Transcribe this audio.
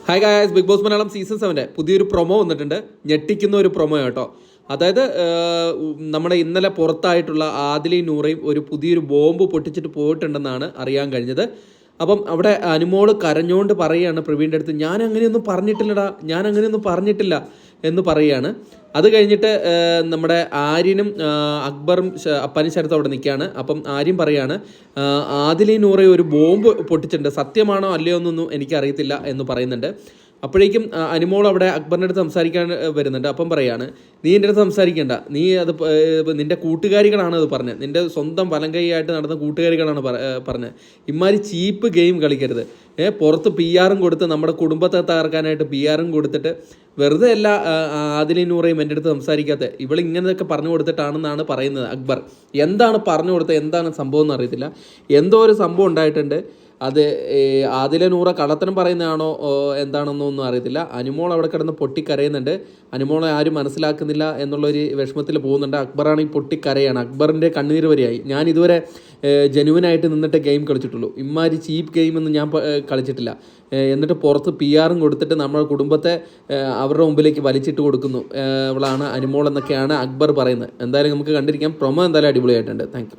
Hi guys, big boss Malayalam season 7 പുതിയൊരു promo വന്നിട്ടുണ്ട്. ഞെട്ടിക്കുന്ന ഒരു പ്രൊമോ കേട്ടോ. അതായത് നമ്മുടെ ഇന്നലെ പുറത്തായിട്ടുള്ള ആദിലയും നൂറയും ഒരു പുതിയൊരു ബോംബ് പൊട്ടിച്ചിട്ട് പോയിട്ടുണ്ടെന്നാണ് അറിയാൻ കഴിഞ്ഞത്. അപ്പം അവിടെ അനുമോള് കരഞ്ഞുകൊണ്ട് പറയുകയാണ് പ്രവീണിൻ്റെ അടുത്ത്, ഞാൻ അങ്ങനെയൊന്നും പറഞ്ഞിട്ടില്ല എന്ന് പറയുകയാണ്. അത് കഴിഞ്ഞിട്ട് നമ്മുടെ ആര്യനും അക്ബറും അപ്പാനും ശരത്തും അവിടെ നിൽക്കുകയാണ്. അപ്പം ആര്യൻ പറയാണ്, ആദിലയും നൂറയും ഒരു ബോംബ് പൊട്ടിച്ചിട്ടുണ്ട്, സത്യമാണോ അല്ലയോ എന്നൊന്നും എനിക്കറിയത്തില്ല എന്ന് പറയുന്നുണ്ട്. അപ്പോഴേക്കും അനുമോൾ അവിടെ അക്ബറിൻ്റെ അടുത്ത് സംസാരിക്കാൻ വരുന്നുണ്ട്. അപ്പം പറയാണ്, നീ എൻ്റെ അടുത്ത് സംസാരിക്കേണ്ട, നീ അത് നിൻ്റെ കൂട്ടുകാരികളാണ് അത് പറഞ്ഞത്, നിൻ്റെ സ്വന്തം വലം കൈയായിട്ട് നടന്ന കൂട്ടുകാരികളാണ് പറഞ്ഞത്. ഇമാതിരി ചീപ്പ് ഗെയിം കളിക്കരുത്. പുറത്ത് PR കൊടുത്ത് നമ്മുടെ കുടുംബത്തെ തകർക്കാനായിട്ട് PR കൊടുത്തിട്ട് വെറുതെ അല്ല ആദിലയും നൂറയും എൻ്റെ അടുത്ത് സംസാരിക്കാത്ത, ഇവളിങ്ങനെയൊക്കെ പറഞ്ഞു കൊടുത്തിട്ടാണെന്നാണ് പറയുന്നത് അക്ബർ. എന്താണ് പറഞ്ഞു കൊടുത്തത്, എന്താണ് സംഭവം എന്ന് അറിയത്തില്ല. എന്തോ ഒരു സംഭവം ഉണ്ടായിട്ടുണ്ട്. അത് ആദില നൂറ കള്ളത്തരം പറയുന്നതാണോ എന്താണെന്നൊന്നും അറിയത്തില്ല. അനുമോൾ അവിടെ കിടന്ന് പൊട്ടിക്കരയുന്നുണ്ട്. അനുമോളെ ആരും മനസ്സിലാക്കുന്നില്ല എന്നുള്ളൊരു വിഷമത്തിൽ പോകുന്നുണ്ട്. അക്ബറാണെങ്കിൽ പൊട്ടിക്കരയാണ്. അക്ബറിൻ്റെ കണ്ണീര് വരെയായി. ഞാൻ ഇതുവരെ ജെനുവിനായിട്ട് നിന്നിട്ട് ഗെയിം കളിച്ചിട്ടുള്ളൂ, ഇമ്മാതിരി ചീപ്പ് ഗെയിമൊന്നും ഞാൻ കളിച്ചിട്ടില്ല. എന്നിട്ട് പുറത്ത് PR കൊടുത്തിട്ട് നമ്മുടെ കുടുംബത്തെ അവരുടെ മുമ്പിലേക്ക് വലിച്ചിട്ട് കൊടുക്കുന്നു ഇവളാണ് അനുമോൾ എന്നൊക്കെയാണ് അക്ബർ പറയുന്നത്. എന്തായാലും നമുക്ക് കണ്ടിരിക്കാം. പ്രൊമോ എന്തായാലും അടിപൊളിയായിട്ടുണ്ട്. Thank you.